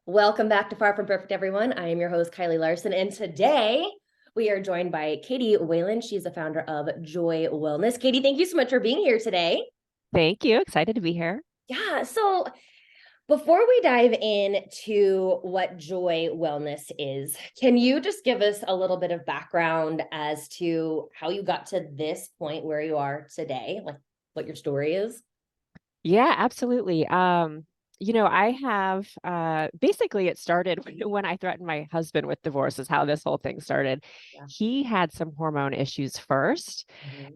Welcome back to Far From Perfect, everyone. I am your host, Kylie Larson, and today we are joined by Katy Whalen. She's the founder of Joy Wellness. Katy, thank you so much for being here today. Thank you. Excited to be here. Yeah, so before we dive into what Joy Wellness is, can you just give us a little bit of background as to how you got to this point where you are today, like what your story is? Yeah, absolutely. I have basically it started when I threatened my husband with divorce is how this whole thing started. Yeah. He had some hormone issues first.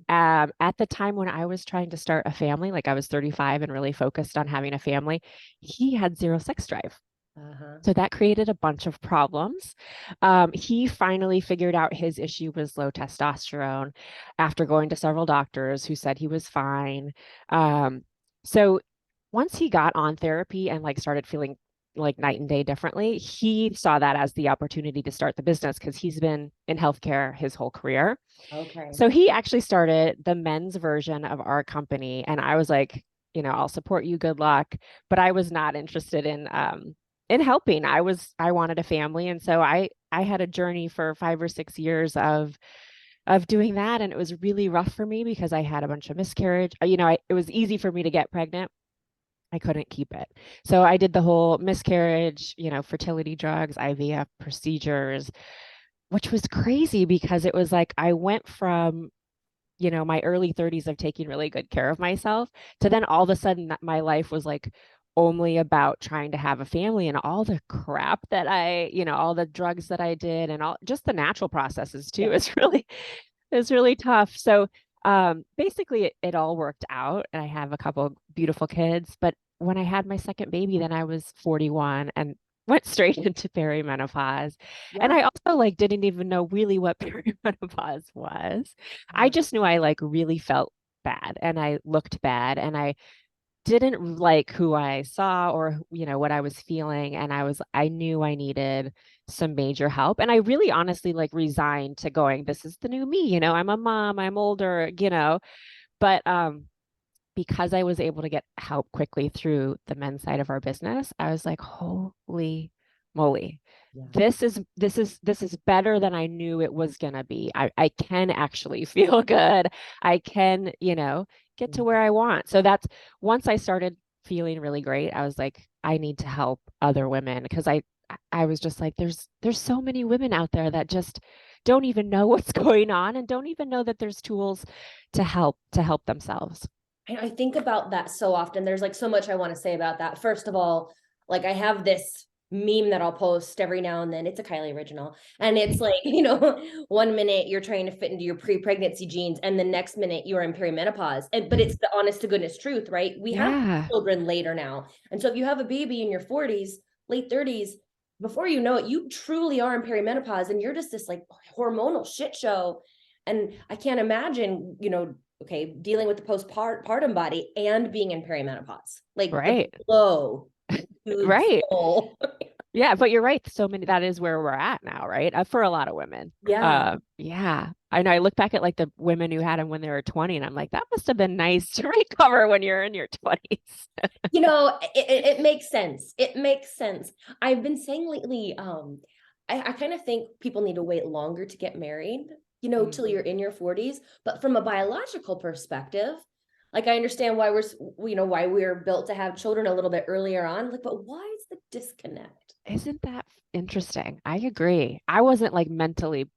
Mhm. At the time when I was trying to start a family, like I was 35 and really focused on having a family, he had zero sex drive. Uh-huh. So that created a bunch of problems. He finally figured out his issue was low testosterone after going to several doctors who said he was fine. So once he got on therapy and like started feeling like night and day differently, he saw that as the opportunity to start the business because he's been in healthcare his whole career. Okay. So he actually started the men's version of our company. And I was like, I'll support you, good luck. But I was not interested in helping. I wanted a family. And so I had a journey for 5 or 6 years of doing that. And it was really rough for me because I had a bunch of miscarriage. It was easy for me to get pregnant. I couldn't keep it. So I did the whole miscarriage, fertility drugs, IVF procedures, which was crazy because it was like I went from my early 30s of taking really good care of myself to then all of a sudden that my life was like only about trying to have a family and all the crap that all the drugs that I did and all just the natural processes too Yeah. is really tough. So basically it all worked out and I have a couple beautiful kids. But when I had my second baby, then I was 41 and went straight into perimenopause. And Yeah. I also like didn't even know really what perimenopause was. I just knew I like really felt bad and I looked bad and I didn't like who I saw or what I was feeling and I knew I needed some major help and I really honestly like resigned to going this is the new me, I'm a mom, I'm older, but because I was able to get help quickly through the men's side of our business, I was like, holy moly. Yeah. This is better than I knew it was gonna be. I can actually feel good. I can, get to where I want. So that's once I started feeling really great, I was like, I need to help other women because I was just like, there's so many women out there that just don't even know what's going on and don't even know that there's tools to help themselves. I think about that so often. There's like so much I want to say about that. First of all, like I have this meme that I'll post every now and then. It's a Kylie original. And it's like, 1 minute you're trying to fit into your pre-pregnancy genes and the next minute you're in perimenopause. But it's the honest to goodness truth, right? We have Yeah. children later now. And so if you have a baby in your 40s, late 30s, before you know it, you truly are in perimenopause and you're just this like hormonal shit show. And I can't imagine, okay, dealing with the postpartum body and being in perimenopause, like the Right. blow to the Right. soul. Yeah, but you're right. So many, that is where we're at now, right? For a lot of women. Yeah. Yeah. I know I look back at like the women who had them when they were 20 and I'm like, that must have been nice to recover when you're in your 20s. It makes sense. It makes sense. I've been saying lately, I kind of think people need to wait longer to get married, till you're in your 40s. But from a biological perspective, like I understand why why we're built to have children a little bit earlier on. Like, but why is the disconnect? Isn't that interesting? I agree. I wasn't like mentally,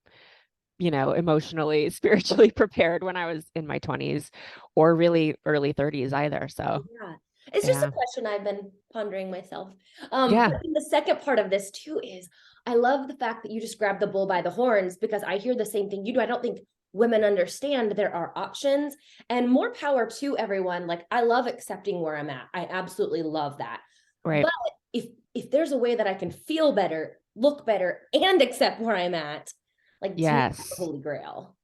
emotionally, spiritually prepared when I was in my 20s or really early 30s either. So, Yeah. It's just a yeah. question I've been pondering myself. Yeah. But the second part of this too is I love the fact that you just grabbed the bull by the horns because I hear the same thing you do. I don't think women understand there are options and more power to everyone. Like I love accepting where I'm at. I absolutely love that. Right. But if there's a way that I can feel better, look better, and accept where I'm at, like to me, that's the Yes. holy grail.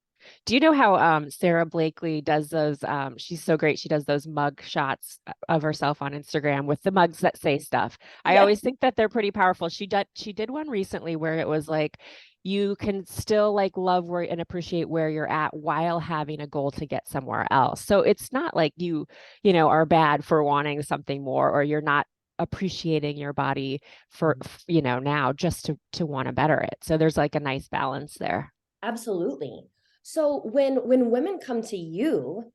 Do you know how Sarah Blakely does those? She's so great. She does those mug shots of herself on Instagram with the mugs that say stuff. I Yes. always think that they're pretty powerful. She did one recently where it was like you can still like love where and appreciate where you're at while having a goal to get somewhere else. So it's not like you are bad for wanting something more or you're not appreciating your body for, now just to want to better it. So there's like a nice balance there. Absolutely. So when women come to you,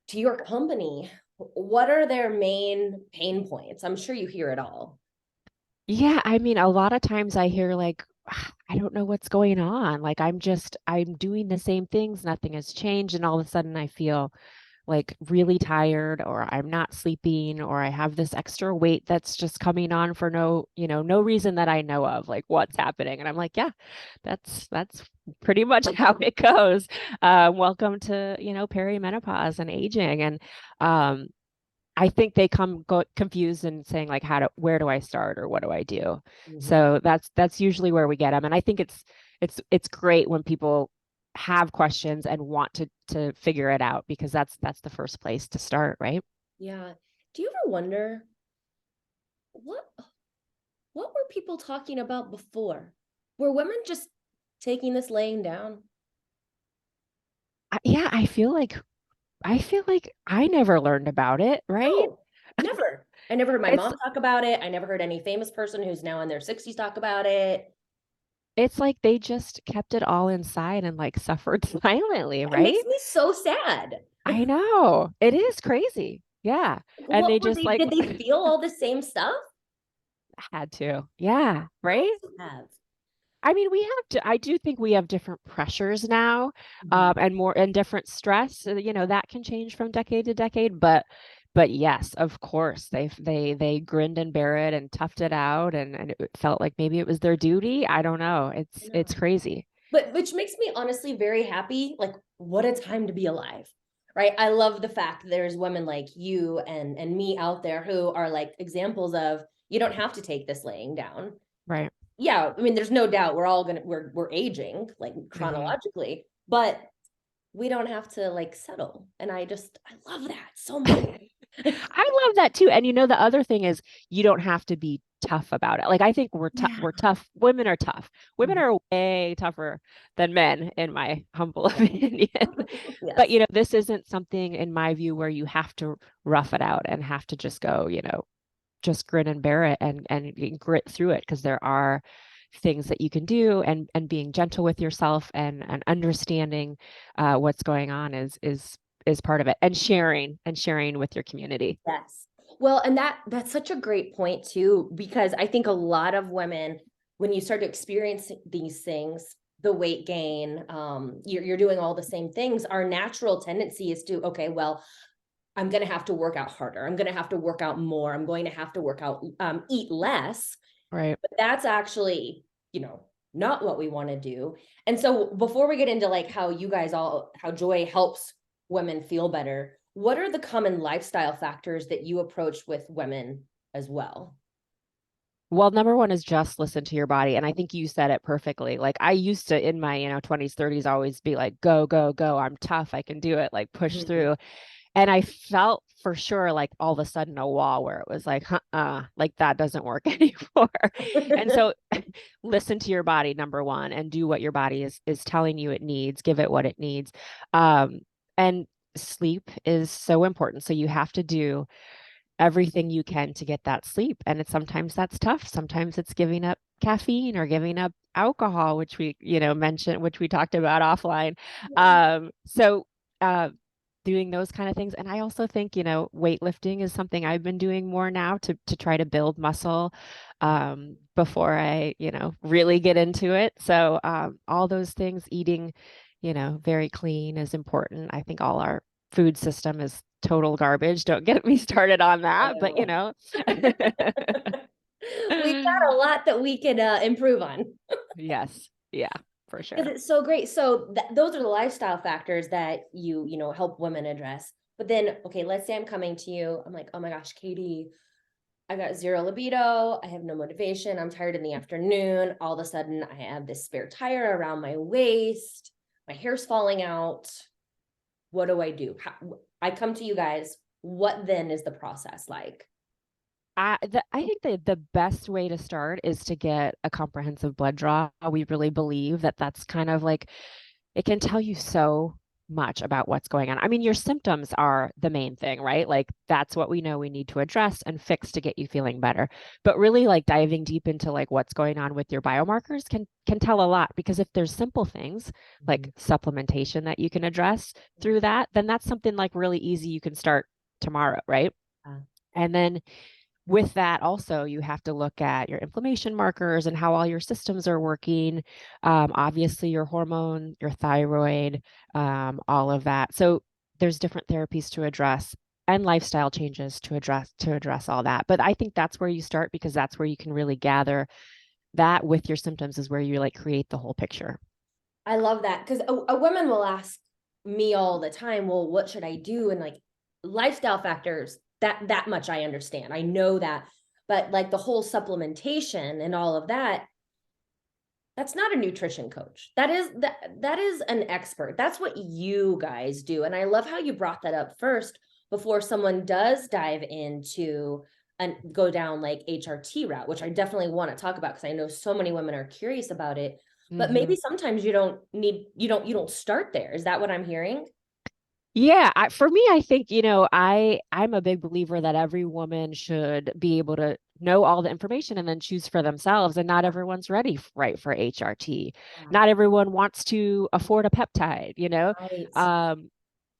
to your company, what are their main pain points? I'm sure you hear it all. Yeah, I mean, a lot of times I hear like, I don't know what's going on. Like I'm doing the same things, nothing has changed, and all of a sudden I feel like really tired, or I'm not sleeping, or I have this extra weight that's just coming on for no reason that I know of, like what's happening. And I'm like, yeah, that's pretty much how it goes. Welcome to, perimenopause and aging. And um I think they go confused and saying like, where do I start or what do I do? Mhm. So that's usually where we get them. And I think it's great when people have questions and want to figure it out, because that's the first place to start, right? Yeah. Do you ever wonder what what were people talking about before? Were women just taking this laying down? Yeah, I feel like I never learned about it, right? No, never. I never heard my It's mom talk about it. I never heard any famous person who's now in their 60s talk about it. it's like they just kept it all inside and like suffered silently, It makes right? me so sad. I know. It is crazy. Yeah. And What they were just they? like Did they feel all the same stuff? had to. Yeah, Had right? to have. I mean, I do think we have different pressures now, Mhm. and different stress. That can change from decade to decade, but yes, of course, they grinned and bear it and toughed it out, and it felt like maybe it was their duty. I don't know. I It's know. crazy. But which makes me honestly very happy. Like, what a time to be alive. Right. I love the fact there's women like you and me out there who are like examples of you don't have to take this laying down. Right. Yeah, I mean, there's no doubt we're all gonna we're aging like Hmm. chronologically, but we don't have to like settle. And I love that so much. I love that too. And the other thing is you don't have to be tough about it. Like I think Yeah. we're tough. Women are tough. Women are way tougher than men, in my humble opinion. But Yes. this isn't something in my view where you have to rough it out and have to just go, just grin and bear it and grit through it, because there are things that you can do, and being gentle with yourself and understanding what's going on is part of it, and sharing with your community. Yes. Well, and that's such a great point too, because I think a lot of women, when you start to experience these things, the weight gain, you're doing all the same things. Our natural tendency is to, okay, well, I'm going to have to work out harder. I'm going to have to work out more. I'm going to have to work out, eat less. Right. But that's actually, not what we want to do. And so before we get into like how joy helps women feel better, what are the common lifestyle factors that you approach with women as well? Well, number one is just listen to your body. And I think you said it perfectly. Like I used to in my, 20s, 30s, always be like, go, go, go. I'm tough. I can do it. Like push Mhm. through. And I felt for sure like all of a sudden a wall where it was like, like that doesn't work anymore. And so listen to your body, number one, and do what your body is telling you it needs, give it what it needs. And sleep is so important. So you have to do everything you can to get that sleep. And sometimes that's tough. Sometimes it's giving up caffeine or giving up alcohol, which we, mentioned, which we talked about offline. So doing those kind of things. And I also think, weightlifting is something I've been doing more now to try to build muscle before I, really get into it. So all those things, eating, very clean is important. I think all our food system is total garbage. Don't get me started on I that, but know. We've got a lot that we could improve on. yes. Yeah, for Because sure. it's so great. So those are the lifestyle factors that you help women address. But then, okay, let's say I'm coming to you. I'm like, oh my gosh, Katy, I got zero libido. I have no motivation. I'm tired in the afternoon. All of a sudden, I have this spare tire around my waist. My hair's falling out. What do I do? I come to you guys. What then is the process like? I think the best way to start is to get a comprehensive blood draw. We really believe that that's kind of like it can tell you so much about what's going on. I mean, your symptoms are the main thing, right? Like that's what we know we need to address and fix to get you feeling better. But really like diving deep into like what's going on with your biomarkers can tell a lot, because if there's simple things like Mhm. supplementation that you can address through that, then that's something like really easy you can start tomorrow, right? Yeah. And then with that also you have to look at your inflammation markers and how all your systems are working, obviously your hormone, your thyroid, all of that. So there's different therapies to address and lifestyle changes to address all that. But I think that's where you start, because that's where you can really gather that with your symptoms, is where you like create the whole picture. I love that because a woman will ask me all the time, well, what should I do? And like lifestyle factors, that much I understand. I know that. But like the whole supplementation and all of that, that's not a nutrition coach. That is an expert. That's what you guys do. And I love how you brought that up first before someone does dive into and go down like HRT route, which I definitely want to talk about because I know so many women are curious about it. But Mm-hmm. maybe sometimes you don't start there. Is that what I'm hearing? Yeah, for me, I think, I'm a big believer that every woman should be able to know all the information and then choose for themselves. And not everyone's ready, right, for HRT. Yeah. Not everyone wants to afford a peptide, Right. Um,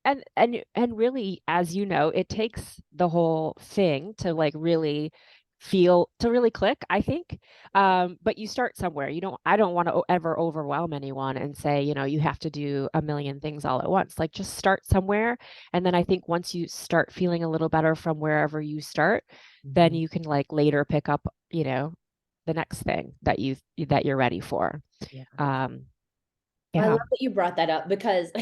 and really, as you know, it takes the whole thing to like really feel to really click, I think. But you start somewhere. I don't want to ever overwhelm anyone and say, you have to do a million things all at once. Like just start somewhere. And then I think once you start feeling a little better from wherever you start, then Mhm. you can like later pick up, the next thing that you're ready for. Yeah. Um, I yeah. love that you brought that up because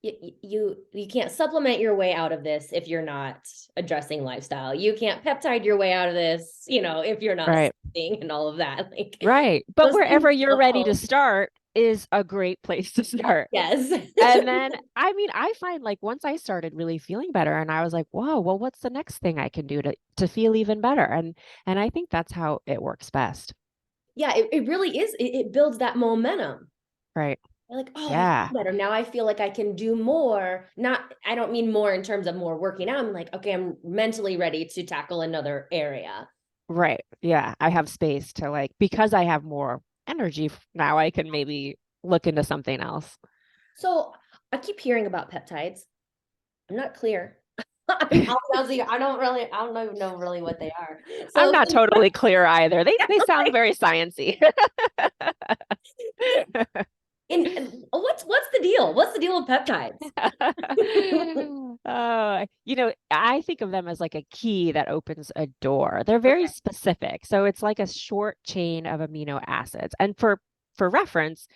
you can't supplement your way out of this if you're not addressing lifestyle. You can't peptide your way out of this, if you're not Right. sleeping and all of that. Like Right. But those things wherever you're will ready to help. start is a great place to start. Yes. And then, I mean, I find like once I started really feeling better and I was like, whoa, well, what's the next thing I can do to feel even better? And I think that's how it works best. Yeah, it really is. It builds that momentum. Right. You're like, oh, I Yeah. feel better. Now I feel like I can do more. Not, I don't mean more in terms of more working out. I'm like, okay, I'm mentally ready to tackle another area. Right. Yeah. I have space to like, because I have more energy now, I can maybe look into something else. So I keep hearing about peptides. I'm not clear. I'll be honest with you, I don't even know really what they are. I'm So not totally clear either. They sound very sciencey. what's the deal? What's the deal with peptides? I think of them as like a key that opens a door. They're very Okay. specific. So it's like a short chain of amino acids. And for reference,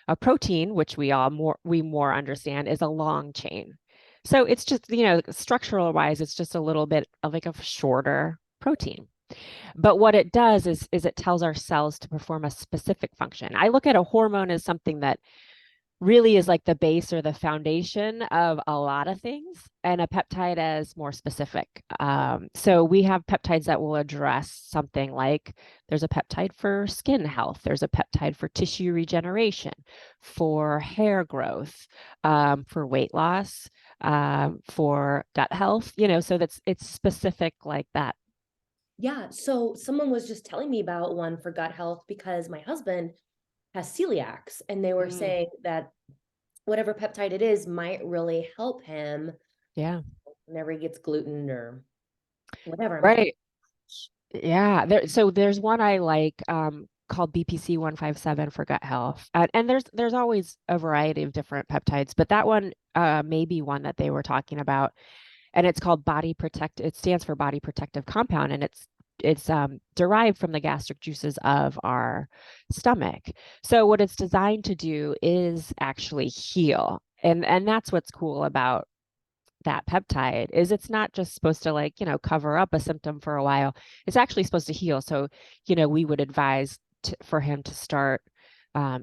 a protein, which we more understand, is a long chain. So it's just, structural wise, it's just a little bit of like a shorter protein. But what it does is it tells our cells to perform a specific function. I look at a hormone as something that really is like the base or the foundation of a lot of things, and a peptide as more specific. So we have peptides that will address something like there's a peptide for skin health, there's a peptide for tissue regeneration, for hair growth, for weight loss, for gut health, so it's specific like that. Yeah. So someone was just telling me about one for gut health because my husband has celiacs, and they were Mm, saying that whatever peptide it is might really help him yeah. whenever he gets gluten or whatever. I'm like, Right. Yeah, so there's one I like, called BPC 157 for gut health. And there's always a variety of different peptides, but that one may be one that they were talking about. And it's called it stands for body protective compound, and it's derived from the gastric juices of our stomach. So what it's designed to do is actually heal. And that's what's cool about that peptide, is it's not just supposed to like, cover up a symptom for a while. It's actually supposed to heal. So, we would advise for him to start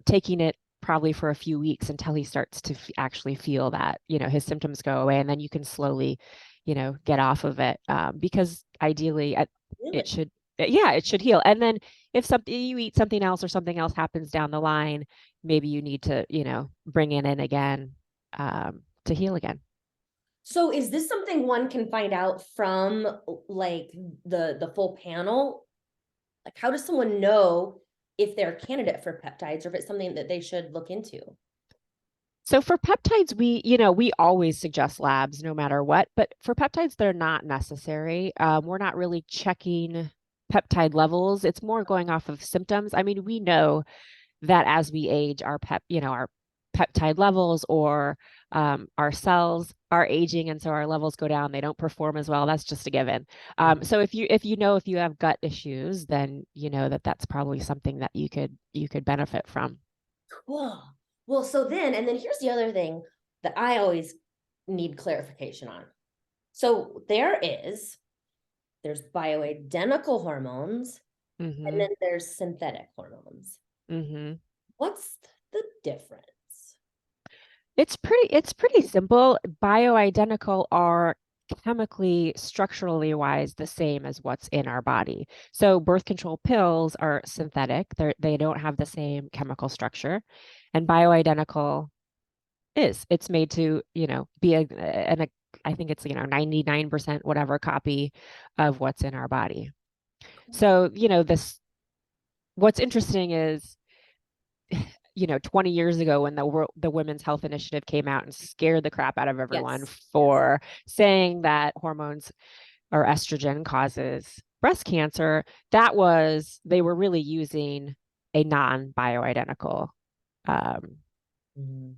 taking it probably for a few weeks until he starts to actually feel that, his symptoms go away. And then you can slowly, get off of it, because ideally really? it should, yeah, it should heal. And then if something you eat something else or something else happens down the line, maybe you need to, bring it in again. to heal again. So is this something one can find out from like the full panel? Like how does someone know if they're a candidate for peptides or if it's something that they should look into? So for peptides, we always suggest labs no matter what, but for peptides, they're not necessary. We're not really checking peptide levels. It's more going off of symptoms. I mean, we know that as we age, our peptide levels or our cells are aging, and so our levels go down. They don't perform as well. That's just a given. So if you have gut issues, then you know that that's probably something that you could benefit from. Cool. Well, so then, and then here's the other thing that I always need clarification on. So there's bioidentical hormones, and Mm-hmm. then there's synthetic hormones. Mm-hmm. What's the difference? It's pretty simple. Bioidentical are chemically, structurally wise, the same as what's in our body. So birth control pills are synthetic. They don't have the same chemical structure. And bioidentical it's made to, be I think it's, 99% whatever copy of what's in our body. So, what's interesting is 20 years ago when the Women's Health Initiative came out and scared the crap out of everyone Yes. Yes. for saying that hormones or estrogen causes breast cancer, they were really using a non-bioidentical um, Mhm.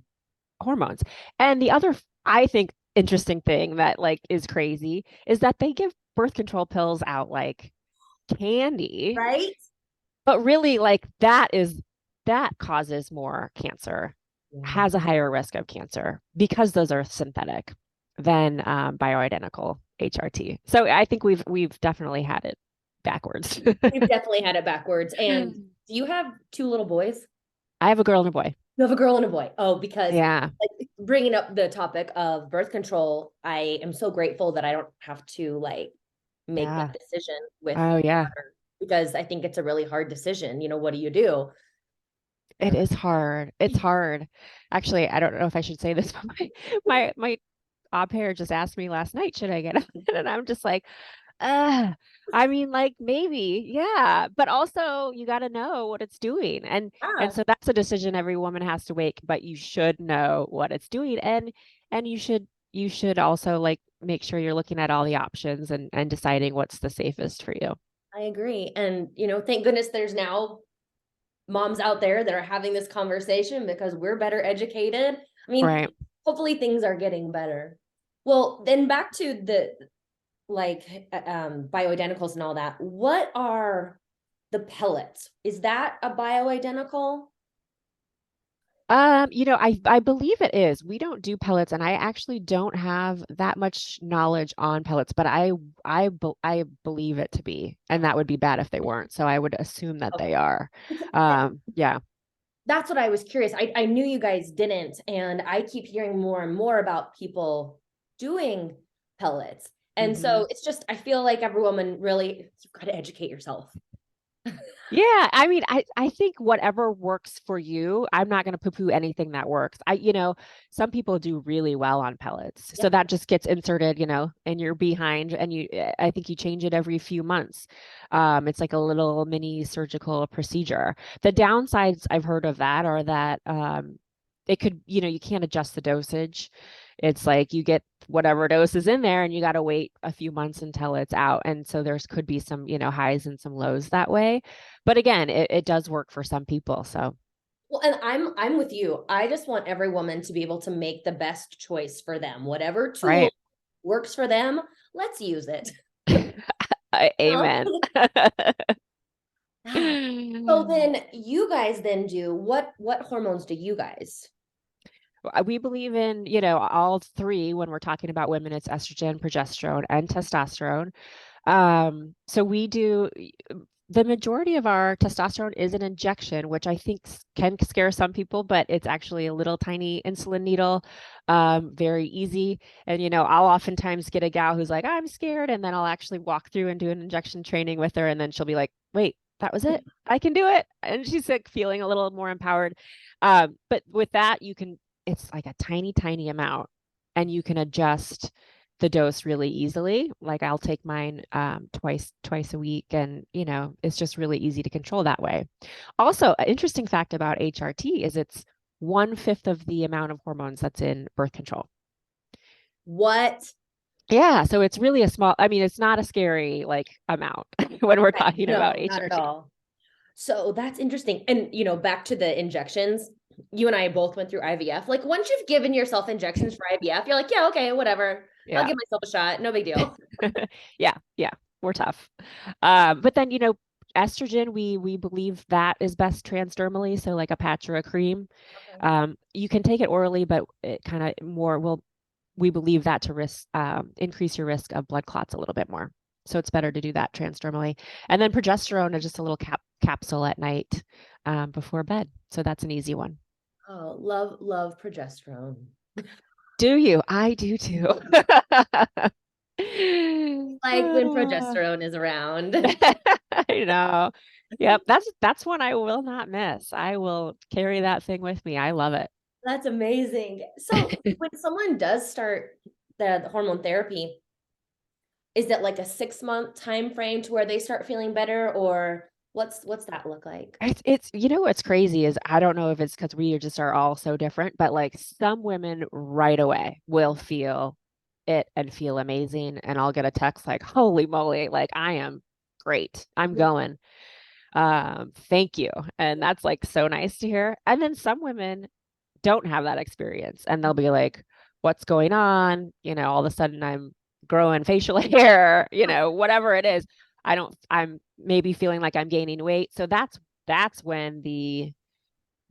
hormones. And the other, I think, interesting thing that like is crazy is that they give birth control pills out like candy, Right? but really like that causes more cancer, Yeah. has a higher risk of cancer because those are synthetic than bioidentical HRT. So I think we've definitely had it backwards. We've definitely had it backwards. And do you have two little boys? I have a girl and a boy. You have a girl and a boy. Oh, because Yeah. like bringing up the topic of birth control, I am so grateful that I don't have to like make Yeah. that decision with Oh my yeah. daughter because I think it's a really hard decision. What do you do? It Uh, is hard. It's hard. Actually, I don't know if I should say this, but my au pair just asked me last night, should I get on it? And I'm just like, I mean, like maybe, yeah. But also you got to know what it's doing. And yeah, so that's a decision every woman has to make, but you should know what it's doing. And you should also like make sure you're looking at all the options and deciding what's the safest for you. I agree. And, thank goodness there's now moms out there that are having this conversation because we're better educated. I mean, Right. hopefully things are getting better. Well, then back to the like bioidenticals and all that. What are the pellets? Is that a bioidentical? I believe it is. We don't do pellets, and I actually don't have that much knowledge on pellets, but I believe it to be, and that would be bad if they weren't. So I would assume that Okay. they are. Yeah. That's what I was curious. I knew you guys didn't, and I keep hearing more and more about people doing pellets. And Hmm. so it's just, I feel like every woman really, you've got to educate yourself. Yeah, I mean, I think whatever works for you, I'm not going to poo-poo anything that works. Some people do really well on pellets. So Yeah. that just gets inserted, and you're behind and I think you change it every few months. It's like a little mini surgical procedure. The downsides I've heard of that are that it could, you can't adjust the dosage. It's like you get whatever dose is in there and you got to wait a few months until it's out. And so there's could be some, highs and some lows that way. But again, it does work for some people. So Well, and I'm with you. I just want every woman to be able to make the best choice for them. Whatever tool right. works for them, let's use it. Amen. Yeah. So then you guys then do what hormones do you guys? We believe in, all three when we're talking about women, it's estrogen, progesterone, and testosterone. So we do the majority of our testosterone is an injection, which I think can scare some people, but it's actually a little tiny insulin needle, very easy. And I'll oftentimes get a gal who's like, I'm scared, and then I'll actually walk through and do an injection training with her, and then she'll be like, wait, that was it? I can do it. And she's like feeling a little more empowered. But with that, it's like a tiny, tiny amount. and you can adjust the dose really easily. Like I'll take mine twice a week, and it's just really easy to control that way. Also, an interesting fact about HRT is it's 1/5 of the amount of hormones that's in birth control. What? Yeah, so it's really a small, I mean, it's not a scary like amount when we're Right. talking about No, not at HRT. all. So that's interesting. And, back to the injections, you and I both went through IVF. Like, once you've given yourself injections for IVF, you're like, yeah, okay, whatever. I'll Yeah. give myself a shot. No big deal. Yeah, yeah, we're tough. But then, estrogen, we believe that is best transdermally, so like a patch or a cream. Okay. You can take it orally, but it kind of more will we believe that to increase your risk of blood clots a little bit more. So it's better to do that transdermally. And then progesterone is just a little capsule at night before bed. So that's an easy one. Oh, love progesterone. Do you? I do too. Like when progesterone is around. I know. Yep, that's one I will not miss. I will carry that thing with me. I love it. That's amazing. So when someone does start the hormone therapy, is that like a 6 month time frame to where they start feeling better, or what's that look like? It's what's crazy is I don't know if it's because we just are all so different, but like some women right away will feel it and feel amazing, and I'll get a text like, "Holy moly, like I am great. I'm going. Thank you." And that's like so nice to hear. And then some women don't have that experience, and they'll be like, "What's going on?" All of a sudden I'm growing facial hair, whatever it is. I'm maybe feeling like I'm gaining weight. So that's when the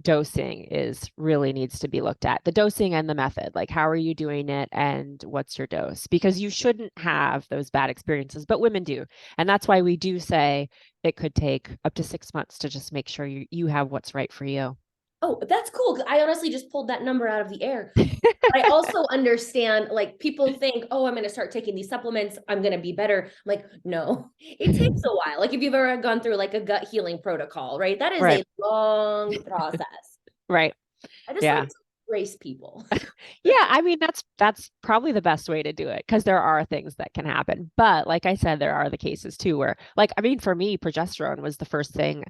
dosing is really needs to be looked at. The dosing and the method, like how are you doing it and what's your dose? Because you shouldn't have those bad experiences, but women do. And that's why we do say it could take up to 6 months to just make sure you have what's right for you. Oh, that's cool. 'Cause I honestly just pulled that number out of the air. But I also understand, like, people think, oh, I'm going to start taking these supplements, I'm going to be better. I'm like, no, it takes a while. Like, if you've ever gone through like a gut healing protocol, right? That is Right. a long process. Right. I just like Yeah. to brace people. Yeah, I mean that's probably the best way to do it because there are things that can happen. But like I said, there are the cases too where like I mean for me, progesterone was the first thing.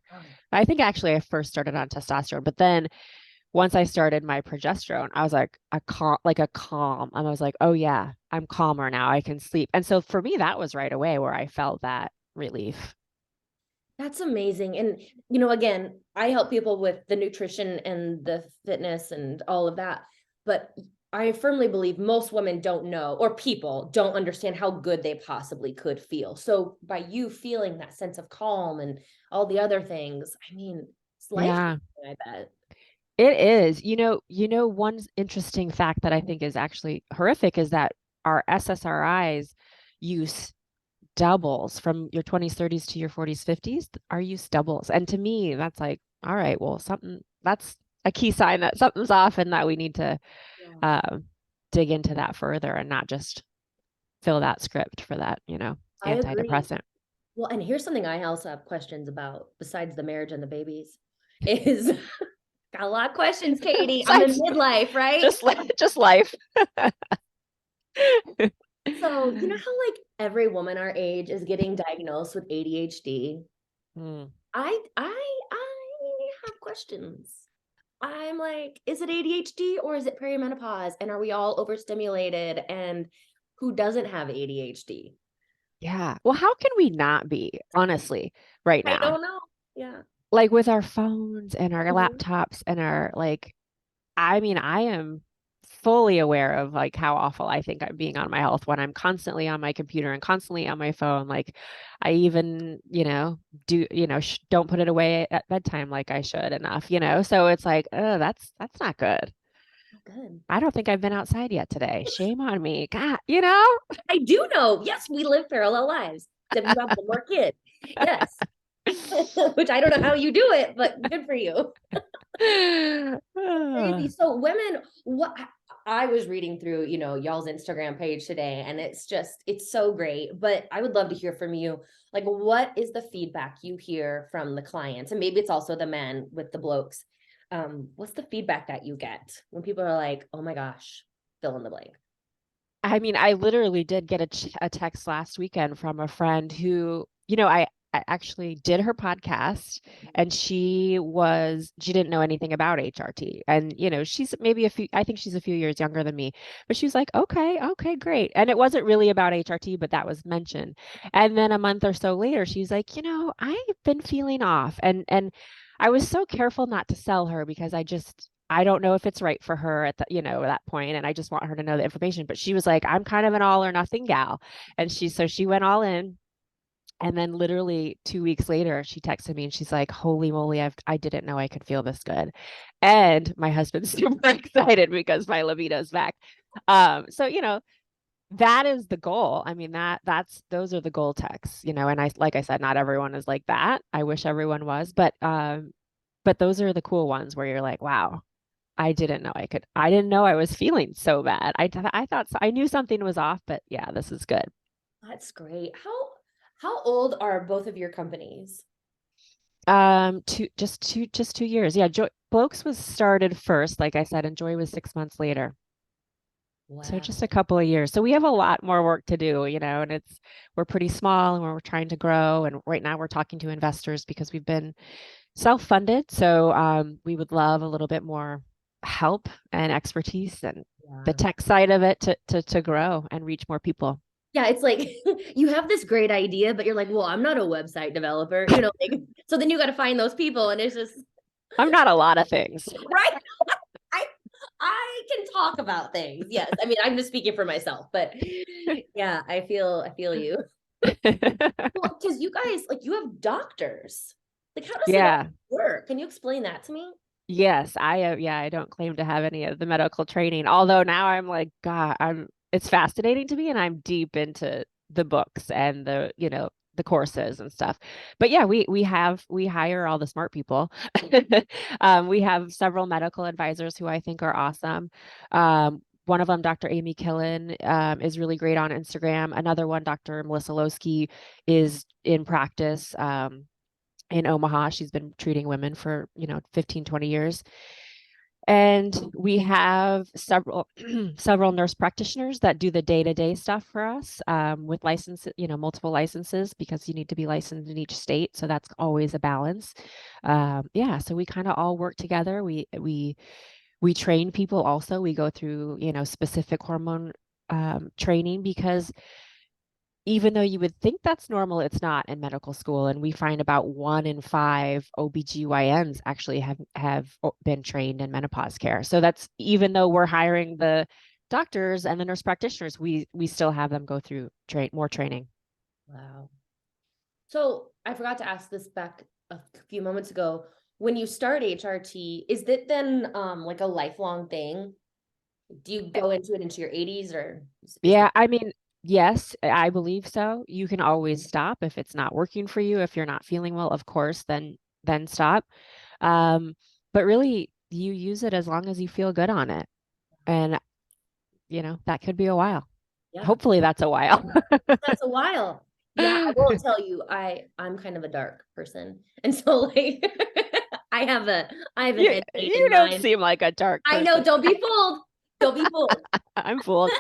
I think actually I first started on testosterone, but then once I started my progesterone, I was like a calm. And I was like, oh yeah, I'm calmer now. I can sleep. And so for me, that was right away where I felt that relief. That's amazing. And, again, I help people with the nutrition and the fitness and all of that. But I firmly believe most women don't know, or people don't understand how good they possibly could feel. So by you feeling that sense of calm and all the other things, I mean, it's life Yeah, changing, I bet. it is. One interesting fact that I think is actually horrific is that our SSRIs use doubles from your 20s, 30s to your 40s, 50s. Our use doubles. And to me, that's like, all right, well, that's a key sign that something's off and that we need to Yeah, um, dig into that further and not just fill that script for that, I agree. antidepressant. Well, and here's something I also have questions about besides the marriage and the babies is got a lot of questions, Katie. I'm in Besides, midlife, right? just life. So, how like every woman our age is getting diagnosed with ADHD? Hmm. I have questions. I'm like, is it ADHD or is it perimenopause? And are we all overstimulated? And who doesn't have ADHD? Yeah. Well, how can we not be, honestly, right I now? don't know. Yeah. Like with our phones and our Mhm. laptops and our like I mean, I am fully aware of like how awful I think I'm being on my health when I'm constantly on my computer and constantly on my phone. Like I even, don't put it away at bedtime like I should enough. So it's like, oh, that's not good. Good. I don't think I've been outside yet today. Shame on me. God. I do know. Yes, we live parallel lives. Except you have one more kid. Yes. Which I don't know how you do it, but good for you. Crazy. So women, what I was reading through, y'all's Instagram page today, and it's so great. But I would love to hear from you. Like, what is the feedback you hear from the clients? And maybe it's also the men with the blokes. What's the feedback that you get when people are like, oh my gosh, fill in the blank? I mean, I literally did get a text last weekend from a friend who, I actually did her podcast, and she didn't know anything about HRT. And, she's maybe I think she's a few years younger than me, but she was like, okay, okay, great. And it wasn't really about HRT, but that was mentioned. And then a month or so later, she's like, I've been feeling off. And I was so careful not to sell her because I don't know if it's right for her at that point, and I just want her to know the information. But she was like, I'm kind of an all or nothing gal. And she went all in. And then literally 2 weeks later, she texted me and she's like, holy moly, I didn't know I could feel this good. And my husband's super excited because my libido's back. So, that is the goal. I mean, those are the goal texts, and like I said, not everyone is like that. I wish everyone was, but those are the cool ones where you're like, wow, I didn't know I was feeling so bad. I thought I knew something was off, but yeah, this is good. That's great. How old are both of your companies? Just 2 years. Yeah, Blokes was started first, like I said, and Joy was 6 months later. So Wow. just a couple of years. So we have a lot more work to do, and we're pretty small and we're trying to grow. And right now we're talking to investors because we've been self-funded. So we would love a little bit more help and expertise and the Yeah. tech side of it to grow and reach more people. Yeah, it's like you have this great idea, but you're like, well, I'm not a website developer, like, so then you got to find those people, and it's just I'm not a lot of things. right. I I can talk about things. Yes. I mean, I'm just speaking for myself, but yeah, I feel you. Well, because you guys, like, you have doctors. Like, how does it all Yeah. work? Can you explain that to me? Yes, I don't claim to have any of the medical training. Although now I'm like, God, it's fascinating to me and I'm deep into the books and the courses and stuff. But yeah, we hire all the smart people. We have several medical advisors who I think are awesome. One of them, Dr. Amy Killen, is really great on Instagram. Another one, Dr. Melissa Losky, is in practice. In Omaha. She's been treating women for, 15, 20 years. And we have several several nurse practitioners that do the day-to-day stuff for us with licenses, multiple licenses because you need to be licensed in each state. So that's always a balance. Yeah, so we kind of all work together. We train people also. We go through, specific hormone training because even though you would think that's normal, it's not in medical school. And we find about 1 in 5 OBGYNs actually have been trained in menopause care. So that's even though we're hiring the doctors and the nurse practitioners, we still have them go through more training. Wow. So I forgot to ask this back a few moments ago. When you start HRT, is that then like a lifelong thing? Do you go into your 80s, or is there? Yeah, I mean, yes, I believe so. You can always stop if it's not working for you. If you're not feeling well, of course, then stop. Um, but really, you use it as long as you feel good on it. And that could be a while. Yeah, Hopefully that's a while. that's a while. Yeah, I won't tell you. I'm kind of a dark person, and so like I have a headache in You don't mind. seem like a dark I know. person. Don't be fooled. Don't be fooled. I'm fooled.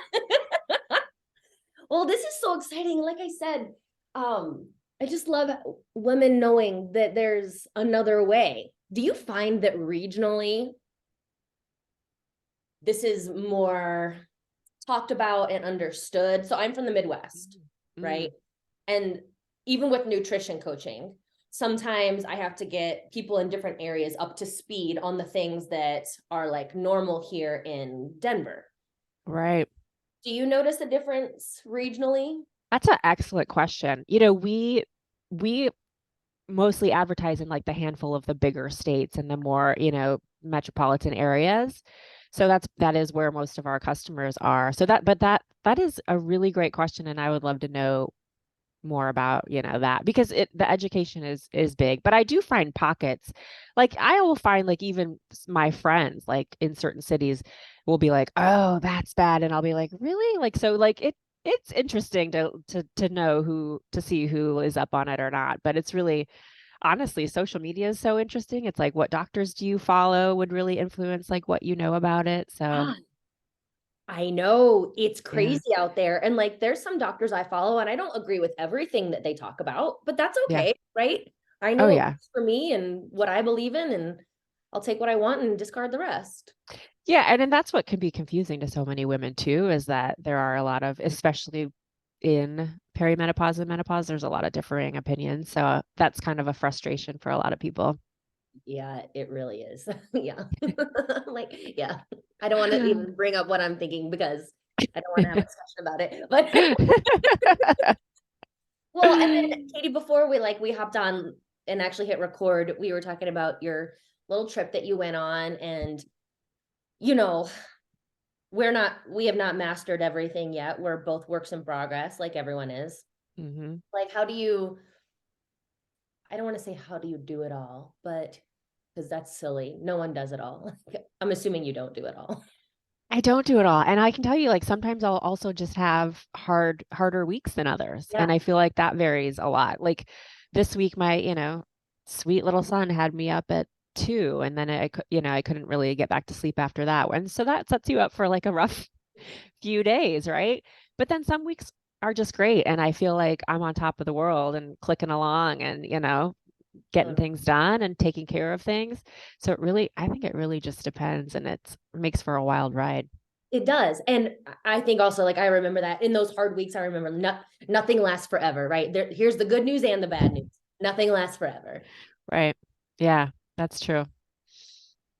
Well, this is so exciting. Like I said, I just love women knowing that there's another way. Do you find that regionally this is more talked about and understood? So I'm from the Midwest, Mm, right? And even with nutrition coaching, sometimes I have to get people in different areas up to speed on the things that are like normal here in Denver. right. Do you notice a difference regionally? That's an excellent question. We mostly advertise in like the handful of the bigger states and the more, metropolitan areas. So that is where most of our customers are. But that is a really great question, and I would love to know more about that because the education is big, but I do find pockets. Like I will find like even my friends like in certain cities will be like, oh, that's bad, and I'll be like, really? Like so like it's interesting to know who to see who is up on it or not. But it's really honestly, social media is so interesting. It's like what doctors do you follow would really influence like what you know about it. So Ah, I know it's Yeah. crazy out there. And like, there's some doctors I follow, and I don't agree with everything that they talk about, but that's Yeah. okay, right? I know Oh what yeah. works for me and what I believe in, and I'll take what I want and discard the rest. Yeah, and that's what can be confusing to so many women too, is that there are a lot of, especially in perimenopause and menopause, there's a lot of differing opinions. So that's kind of a frustration for a lot of people. Yeah, it really is. Yeah. Like, yeah. I don't want to even bring up what I'm thinking because I don't want to have a discussion about it. But well, and then Katie, before we hopped on and actually hit record, we were talking about your little trip that you went on, and you know, we have not mastered everything yet. We're both works in progress, like everyone is. hmm Like, how do you, I don't want to say how do you do it all, but because that's silly. No one does it all. I'm assuming you don't do it all. I don't do it all. And I can tell you, like, sometimes I'll also just have harder weeks than others. Yeah. And I feel like that varies a lot. Like this week, my, sweet little son had me up at 2, and then I couldn't really get back to sleep after that one. So that sets you up for like a rough few days, right? But then some weeks are just great. And I feel like I'm on top of the world and clicking along and, getting things done and taking care of things. So I think it really just depends, and it makes for a wild ride. It does. And I think also, like, I remember that in those hard weeks, I remember nothing lasts forever, right? Here's the good news and the bad news. Nothing lasts forever. Right. Yeah, that's true.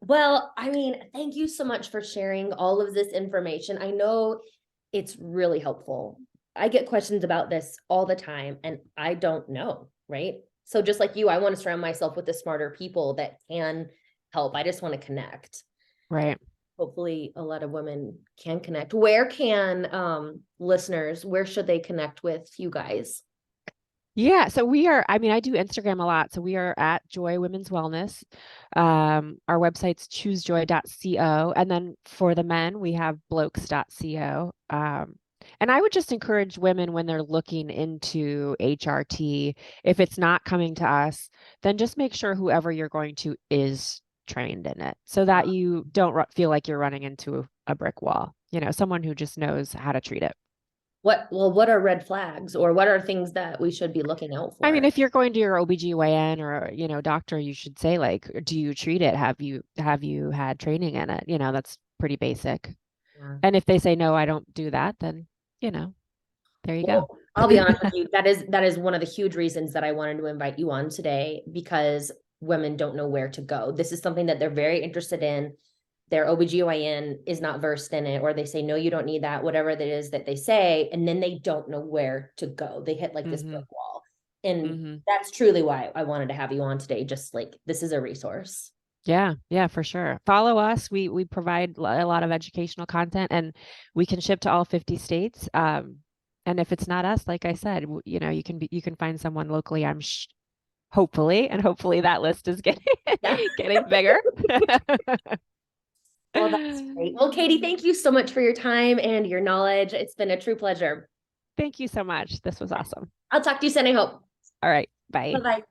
Well, I mean, thank you so much for sharing all of this information. I know it's really helpful. I get questions about this all the time, and I don't know, right? So just like you, I want to surround myself with the smarter people that can help. I just want to connect. Right. Hopefully a lot of women can connect. Where can listeners, where should they connect with you guys? Yeah, so I mean, I do Instagram a lot. So we are at Joy Women's Wellness. Our website's choosejoy.co. And then for the men, we have blokes.co. And I would just encourage women when they're looking into HRT, if it's not coming to us, then just make sure whoever you're going to is trained in it so that you don't feel like you're running into a brick wall, someone who just knows how to treat it. What are red flags, or what are things that we should be looking out I mean, for? if you're going to your OBGYN or, doctor, you should say like, do you treat it? Have you had training in it? That's pretty basic. Yeah. And if they say no, I don't do that, then, you know, there you go. Well, I'll be honest with you. That is one of the huge reasons that I wanted to invite you on today, because women don't know where to go. This is something that they're very interested in. Their OBGYN is not versed in it, or they say, no, you don't need that, whatever it is that they say, and then they don't know where to go. They hit like this hmm brick wall. And hmm that's truly why I wanted to have you on today. Just like, this is a resource. Yeah, yeah, for sure. Follow us. We provide a lot of educational content, and we can ship to all 50 states. And if it's not us, like I said, you can find someone locally. Hopefully that list is getting Yeah. getting bigger. Well, that's great. Well, Katie, thank you so much for your time and your knowledge. It's been a true pleasure. Thank you so much. This was awesome. I'll talk to you soon, I hope. All right, bye. Bye-bye.